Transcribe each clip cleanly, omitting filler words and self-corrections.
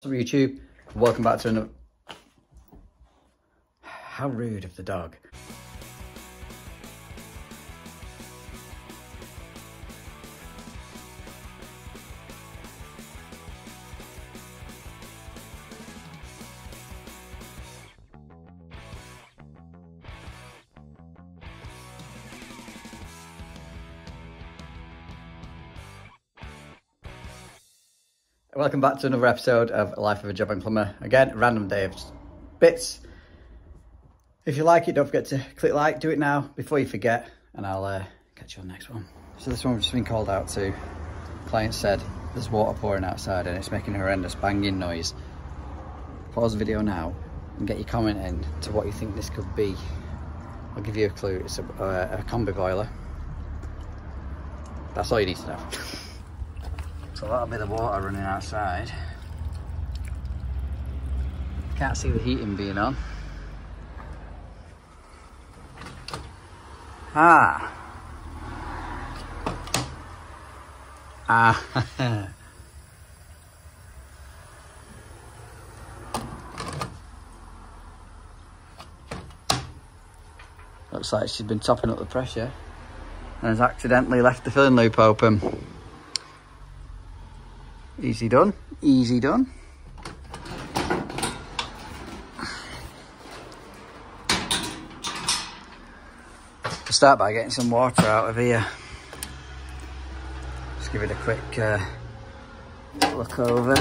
What's up YouTube? Welcome back to another... How rude of the dog. Welcome back to another episode of Life of a Jobbing Plumber. Again, random day of bits. If you like it, don't forget to click like, do it now before you forget, and I'll catch you on the next one. So this one we've just been called out to. The client said there's water pouring outside and it's making a horrendous banging noise. Pause the video now and get your comment in to what you think this could be. I'll give you a clue. It's a combi boiler. That's all you need to know. So that'll be the water running outside. Can't see the heating being on. Ah. Looks like she's been topping up the pressure and has accidentally left the filling loop open. Easy done, easy done. We'll start by getting some water out of here. Just give it a quick look over.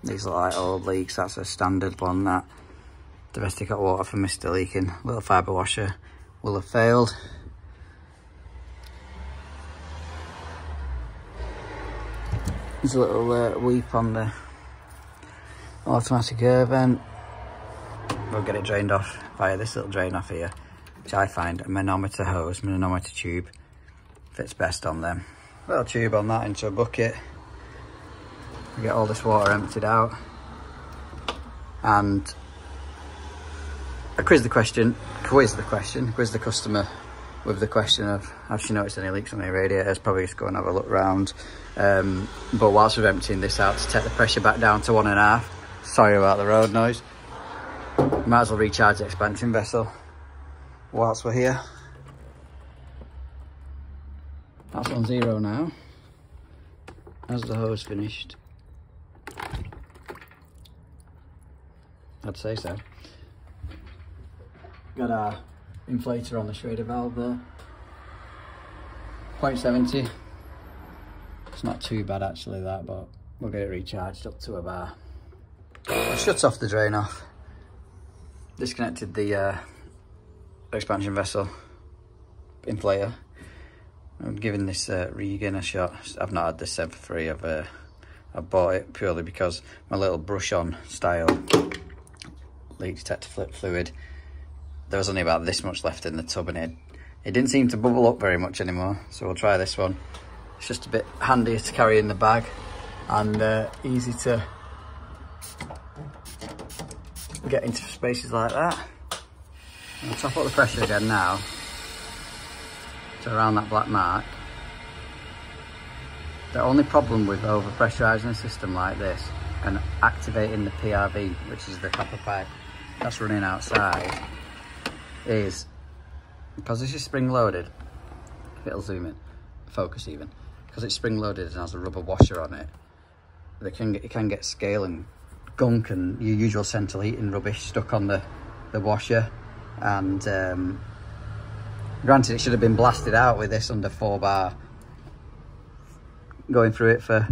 These look like old leaks, that's a standard one. That domestic hot water from Mr. Leaking. Little fibre washer will have failed. There's a little weep on the automatic air vent. We'll get it drained off via this little drain off here, which I find a manometer hose, manometer tube, fits best on them. Little tube on that into a bucket. We get all this water emptied out. And I quiz the customer with the question of, has she noticed any leaks on the radiators? Probably just go and have a look round. But whilst we're emptying this out to take the pressure back down to 1.5, sorry about the road noise. Might as well recharge the expansion vessel whilst we're here. That's on 0 now. Has the hose finished? I'd say so. Got our inflator on the Schrader valve there. 0.70. It's not too bad actually that, but we'll get it recharged up to a bar. It shuts off the drain off. Disconnected the expansion vessel inflator. I'm giving this reqiuring a shot. I've not had this set for free. I've bought it purely because my little brush on style leak detector fluid, there was only about this much left in the tub and it didn't seem to bubble up very much anymore. So we'll try this one. It's just a bit handier to carry in the bag and easy to get into spaces like that. I'll top up the pressure again now to around that black mark. The only problem with over-pressurising a system like this and activating the PRV, which is the copper pipe that's running outside, is because this is spring loaded. If it'll zoom in, focus even, because it's spring loaded and has a rubber washer on it, it can get scale and gunk and your usual central heating rubbish stuck on the washer. And granted, it should have been blasted out with this under 4 bar, going through it for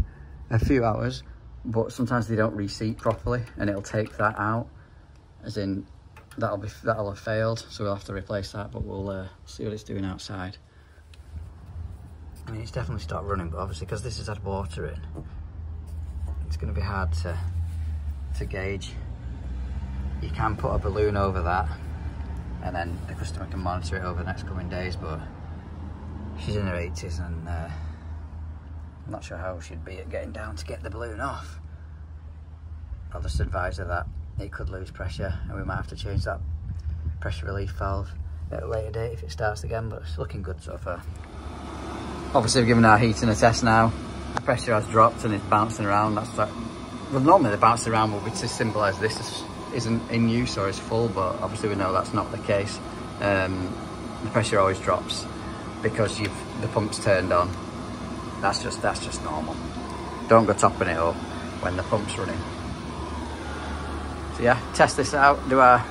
a few hours, but sometimes they don't reseat properly and it'll take that out, as in that'll have failed, so we'll have to replace that. But we'll see what it's doing outside. I mean, it's definitely stopped running, but obviously because this has had water in, it's going to be hard to gauge. You can put a balloon over that and then the customer can monitor it over the next coming days, but she's in her 80s and I'm not sure how she'd be at getting down to get the balloon off. I'll just advise her that it could lose pressure and we might have to change that pressure relief valve at a later date if it starts again, but it's looking good so far. Obviously we've given our heating a test now. The pressure has dropped and it's bouncing around. That's well, normally the bounce around will be as simple as this isn't in use or is full, but obviously we know that's not the case. The pressure always drops because the pump's turned on. That's just normal. Don't go topping it up when the pump's running. So yeah, test this out, do our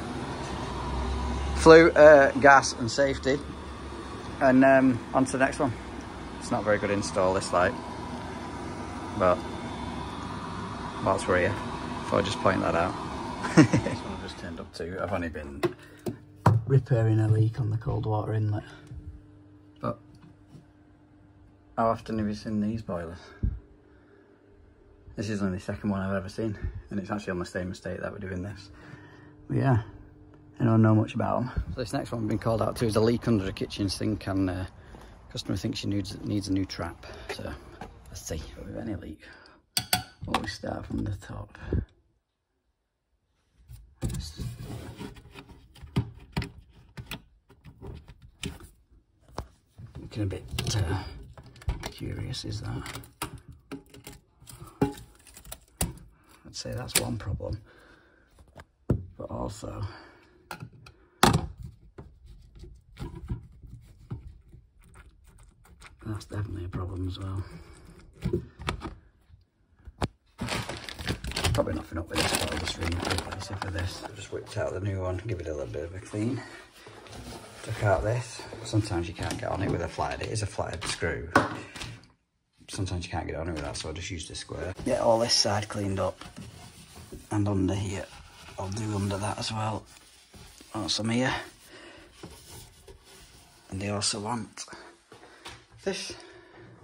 flue, gas and safety, and on to the next one. It's not a very good install, this light, but whilst we're here, thought I'd just point that out. This one I've just turned up to. I've only been repairing a leak on the cold water inlet. But how often have you seen these boilers? This is only the second one I've ever seen, and it's actually on the same estate that we're doing this. But yeah, I don't know much about them. So this next one we've been called out to is a leak under a kitchen sink, and customer thinks she needs a new trap. So let's see. With any leak, well, we start from the top. Looking a bit curious, is that? I'd say that's one problem, but also that's definitely a problem as well. Probably nothing up with this, but I'll just replace it for this. I've just whipped out the new one, give it a little bit of a clean. Took out this. Sometimes you can't get on it with a flathead. It is a flathead screw. Sometimes you can't get on it with that, so I just used a square. Get all this side cleaned up, and under here, I'll do under that as well. Want some here, and they also want this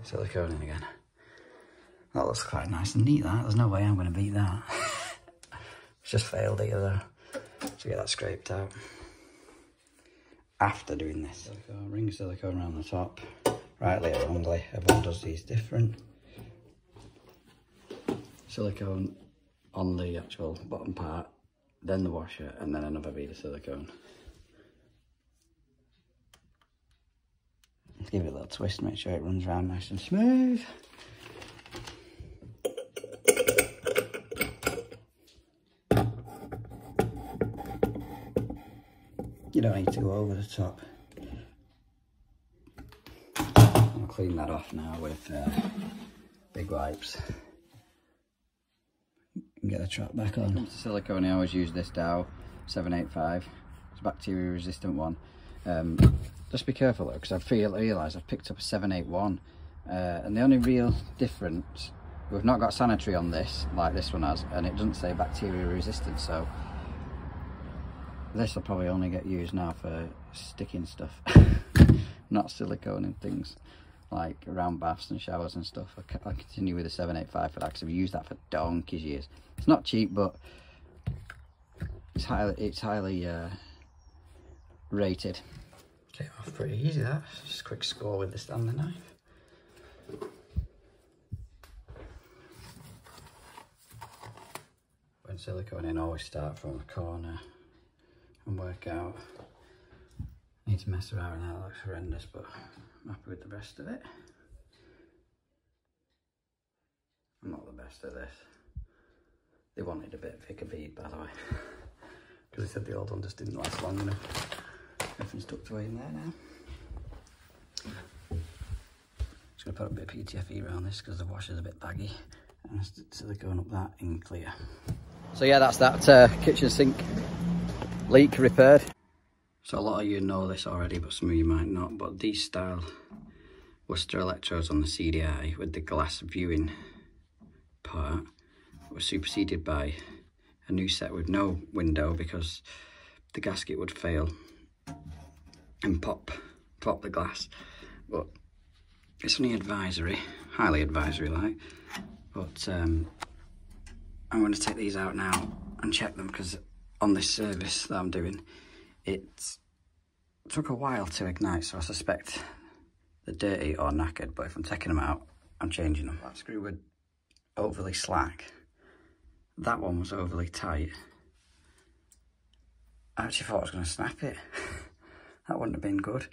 silicone in again. That looks quite nice and neat, that. There's no way I'm going to beat that. It's just failed here though, to get that scraped out. After doing this, silicone, ring silicone around the top, rightly or wrongly, everyone does these different. Silicone on the actual bottom part, then the washer, and then another bead of silicone. Give it a little twist, make sure it runs around nice and smooth. You don't need to go over the top. I'll clean that off now with big wipes. And get the trap back on. When it comes to silicone, I always use this Dow 785. It's a bacteria resistant one. Just be careful though, because I realise I've picked up a 781, and the only real difference, we've not got sanitary on this like this one has, and it doesn't say bacteria resistant, so this will probably only get used now for sticking stuff, not silicone and things like around baths and showers and stuff. I continue with the 785 for that, because I've used that for donkey's years. It's not cheap, but it's highly rated. Came off pretty easy, that. Just a quick score with the Stanley knife. When silicone in, always start from the corner and work out. Need to mess around now, that looks horrendous, but I'm happy with the rest of it. I'm not the best at this. They wanted a bit thicker bead, by the way, because they said the old one just didn't last long enough. Everything's tucked away in there now. Just going to put a bit of PTFE around this because the washer's a bit baggy, and silicone up that in clear. So yeah, that's that kitchen sink leak repaired. So a lot of you know this already, but some of you might not, but these style Worcester electrodes on the CDI with the glass viewing part were superseded by a new set with no window, because the gasket would fail and pop the glass. But it's only advisory, highly advisory like, but I'm going to take these out now and check them, because on this service that I'm doing, it took a while to ignite, so I suspect they're dirty or knackered, but if I'm taking them out, I'm changing them. That screw was overly slack, that one was overly tight. I actually thought I was going to snap it. That wouldn't have been good,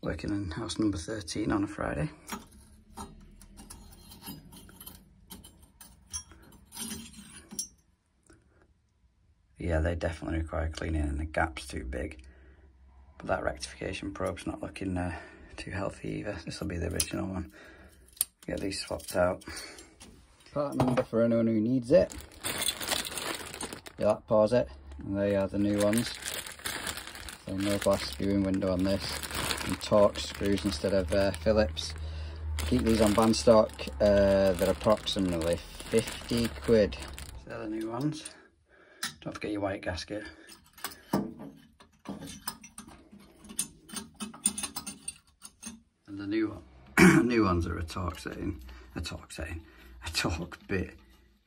working in house number 13 on a Friday. Yeah, they definitely require cleaning and the gap's too big. But that rectification probe's not looking too healthy either. This will be the original one. Get these swapped out. Part number for anyone who needs it. Yeah, pause it. And they are the new ones. So no glass viewing window on this. And Torx screws instead of Phillips. Keep these on band stock. They're approximately 50 quid. So they're the new ones. Don't forget your white gasket. And the new one, new ones are a Torx bit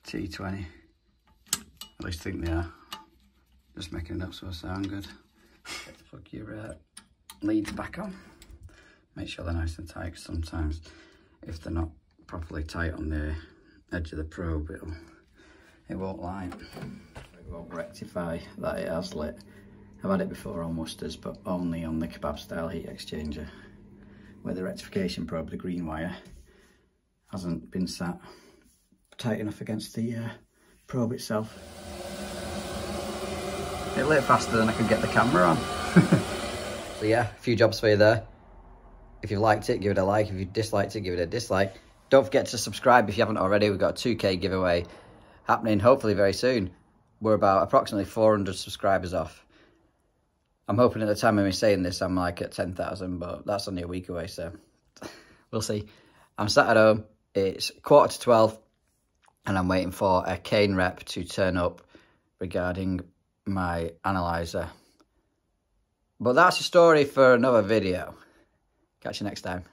T20. At least I think they are. Just making it up so I sound good. Plug your leads back on. Make sure they're nice and tight. Sometimes if they're not properly tight on the edge of the probe, it won't line. It won't rectify that it has lit. I've had it before on Worcesters, but only on the kebab style heat exchanger, where the rectification probe, the green wire, hasn't been sat tight enough against the probe itself. It lit faster than I could get the camera on. So yeah, a few jobs for you there. If you liked it, give it a like. If you disliked it, give it a dislike. Don't forget to subscribe if you haven't already. We've got a 2K giveaway happening hopefully very soon. We're about approximately 400 subscribers off. I'm hoping at the time of me saying this, I'm like at 10,000, but that's only a week away, so we'll see. I'm sat at home. It's 11:45, and I'm waiting for a Kane rep to turn up regarding my analyzer. But that's a story for another video. Catch you next time.